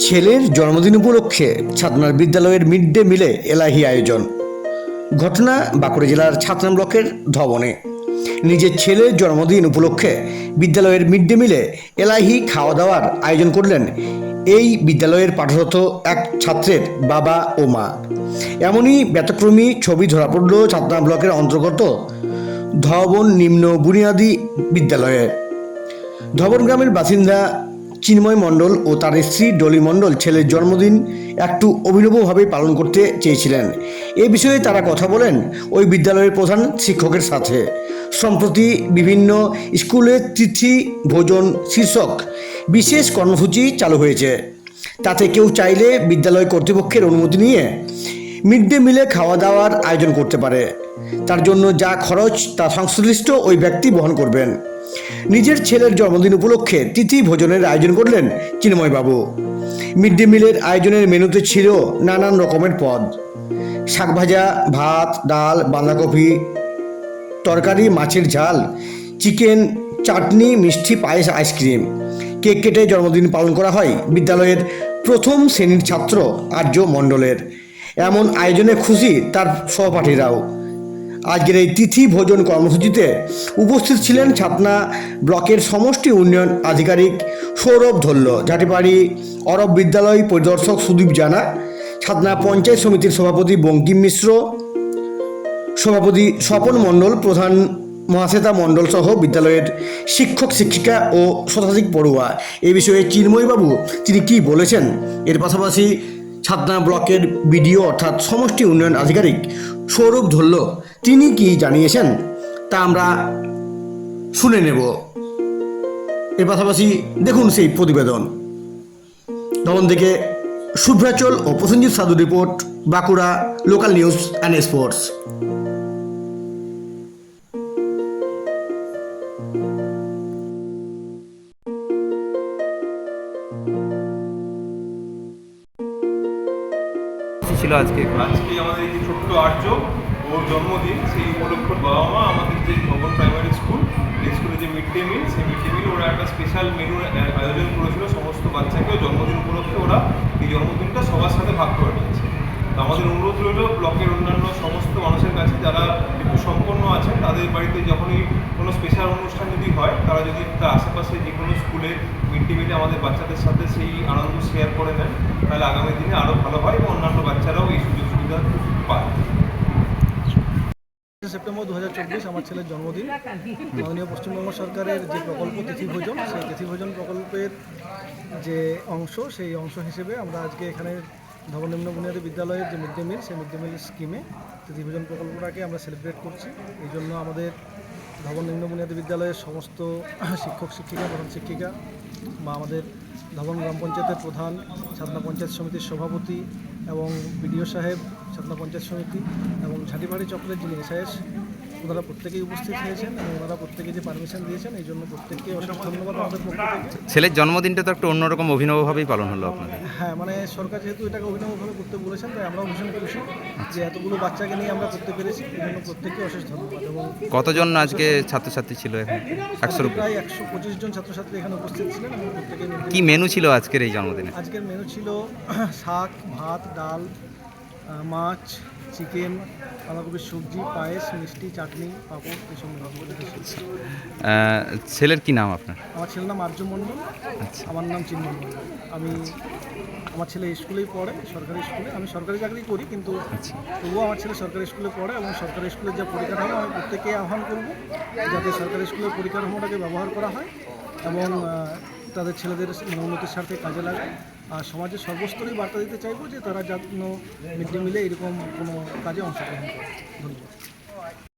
ছেলের জন্মদিন উপলক্ষে ছাতনার বিদ্যালয়ের মিড ডে মিলে এলাহি আয়োজন। ঘটনা বাঁকুড়া জেলার ছাতনা ব্লকের ধবনে। নিজের ছেলের জন্মদিন উপলক্ষে বিদ্যালয়ের মিড ডে মিলে এলাহি খাওয়া দাওয়ার আয়োজন করলেন এই বিদ্যালয়ের পাঠরত এক ছাত্রের বাবা ও মা। এমনই ব্যতিক্রমী ছবি ধরা পড়ল ছাতনা ব্লকের অন্তর্গত ধবন নিম্ন বুনিয়াদী বিদ্যালয়ে। ধবন গ্রামের বাসিন্দা চিন্ময় মণ্ডল ও তার স্ত্রী ডলি মণ্ডল ছেলের জন্মদিন একটু অভিনবভাবে পালন করতে চেয়েছিলেন। এ বিষয়ে তারা কথা বলেন ওই বিদ্যালয়ের প্রধান শিক্ষকের সাথে। সম্প্রতি বিভিন্ন স্কুলে তিথি ভোজন শীর্ষক বিশেষ কর্মসূচি চালু হয়েছে। তাতে কেউ চাইলে বিদ্যালয় কর্তৃপক্ষের অনুমতি নিয়ে মিড ডে মিলে খাওয়া দাওয়ার আয়োজন করতে পারে। তার জন্য যা খরচ তা সংশ্লিষ্ট ওই ব্যক্তি বহন করবেন। নিজের ছেলের জন্মদিন উপলক্ষে তিথি ভোজনের আয়োজন করলেন চিন্ময়বাবু। মিড ডে মিলের আয়োজনের মেনুতে ছিল নানান রকমের পদ, শাকভাজা, ভাত, ডাল, বাঁধাকপি তরকারি, মাছের ঝাল, চিকেন, চাটনি, মিষ্টি, পায়েস, আইসক্রিম। কেক কেটে জন্মদিন পালন করা হয় বিদ্যালয়ের প্রথম শ্রেণীর ছাত্র আর্য মণ্ডলের। এমন আয়োজনে খুশি তার সহপাঠীরাও। আজকের এই তিথি ভোজন কর্মসূচিতে উপস্থিত ছিলেন ছাতনা ব্লকের সমষ্টি উন্নয়ন আধিকারিক সৌরভ ধল্য, ঝাটিপাড়ি অরব বিদ্যালয় পরিদর্শক সুদীপ জানা, ছাতনা পঞ্চায়েত সমিতির সভাপতি বঙ্কিম মিশ্র, সভাপতি স্বপন মণ্ডল, প্রধান মহাশ্বেতা মণ্ডল সহ বিদ্যালয়ের শিক্ষক শিক্ষিকা ও শতাধিক পড়ুয়া। এ বিষয়ে চিন্ময়বাবু তিনি কি বলেছেন, এর পাশাপাশি ছাতনা ব্লকের বিডিও অর্থাৎ সমষ্টি উন্নয়ন আধিকারিক সৌরভ ধল্য তিনি কি জানিয়েছেন তা আমরা শুনে নেব। এর পাশাপাশি দেখুন সেই প্রতিবেদন। তখন থেকে শুভ্রাচল ও প্রসেনজিৎ সাধু report, Bankura local news and sports. ছিল আজকে আমাদের এই যে ছোট্ট আর্য ওর জন্মদিন, সেই উপলক্ষে বাবা মা আমাদের যে ভবন প্রাইমারি স্কুল, এই স্কুলে যে মিড ডে মিল, সেই মিড ডে মিল ওরা একটা স্পেশাল মেনুর আয়োজন করেছিল সমস্ত বাচ্চাকে। জন্মদিন উপলক্ষে ওরা এই জন্মদিনটা সবার সাথে ভাগ করে নিয়েছে। তো আমাদের অনুরোধ রইল ব্লকের অন্যান্য সমস্ত মানুষের কাছে যারা একটু সম্পন্ন আছেন, তাদের বাড়িতে যখনই কোনো স্পেশাল অনুষ্ঠান যদি হয়, তারা যদি তার আশেপাশে যে কোনো স্কুলে মিড ডে মিলে আমাদের বাচ্চাদের সাথে সেই আনন্দ শেয়ার করে নেন, তাহলে আগামী দিনে আরও ভালো হয় এবং অন্যান্য বাচ্চারাও এই সুযোগ সুবিধা পায়। সেপ্টেম্বর 2024 আমার ছেলের জন্মদিন। মাননীয় পশ্চিমবঙ্গ সরকারের যে প্রকল্প তিথি ভোজন, সেই তিথি ভোজন প্রকল্পের যে অংশ, সেই অংশ হিসেবে আমরা আজকে এখানে ধবন নিম্ন বুনিয়াদী বিদ্যালয়ের যে মিড ডে মিল, সেই মিড ডে মিল স্কিমে তিথি ভোজন প্রকল্পটাকে আমরা সেলিব্রেট করছি। এই জন্য আমাদের ধবন নিম্ন বুনিয়াদী বিদ্যালয়ের সমস্ত শিক্ষক শিক্ষিকা, প্রধান শিক্ষিকা বা আমাদের ধবন গ্রাম পঞ্চায়েতের প্রধান, ছাতনা পঞ্চায়েত সমিতির সভাপতি এবং বিডিও সাহেব, ছাতনা পঞ্চায়েত সমিতি এবং ঝাটিপাড়ি চক্রের যিনি এসআইএস, ওনারা প্রত্যেকেই উপস্থিত হয়েছেন এবং ওনারা প্রত্যেকে যে পারমিশন দিয়েছেন, এই জন্য প্রত্যেককে অসংখ্য ধন্যবাদ আমাদের পক্ষ থেকে। ছেলের জন্মদিনটা তো একটু অন্যরকম অভিনবভাবেই পালন হলো আপনাদের। হ্যাঁ, মানে সরকার যেহেতু এটাকে অভিনবভাবে করতে বলেছেন, তাই আমরাও ভীষণ খুশি যে এতগুলো বাচ্চাকে নিয়ে আমরা করতে পেরেছি। এই জন্য প্রত্যেককে অশেষ ধন্যবাদ। এবং কতজন আজকে ছাত্রছাত্রী ছিল এখানে? 100 প্রায় 125 জন ছাত্রছাত্রী এখানে উপস্থিত ছিলেন এবং প্রত্যেকে কি মেনু ছিল আজকের এই জন্মদিনে? আজকের মেনু ছিল শাক, ভাত, ডাল, মাছ, চিকেন, বাঁধাকপির সবজি, পায়েস, মিষ্টি, চাটনি, পাঁপড়, এইসব ছিল। ছেলের কি নাম আপনার? আমার ছেলের নাম আর্য মণ্ডল। আচ্ছা। আমার নাম চিন্ময় মণ্ডল। আমার ছেলে স্কুলেই পড়ে, সরকারি স্কুলে। আমি সরকারি চাকরি করি, কিন্তু তবুও আমার ছেলে সরকারি স্কুলে পড়ে এবং সরকারি স্কুলের যে পরিকাঠামো, আমি প্রত্যেককে আহ্বান করব যাতে সরকারি স্কুলের পরিকাঠামোটাকে ব্যবহার করা হয় এবং তাদের ছেলেদের উন্নতির স্বার্থে কাজে লাগে। আর সমাজের সর্বস্তরেই বার্তা দিতে চাইবো যে তারা যেন মিড ডে মিলে এরকম কোনো কাজে অংশগ্রহণ করে। ধন্যবাদ।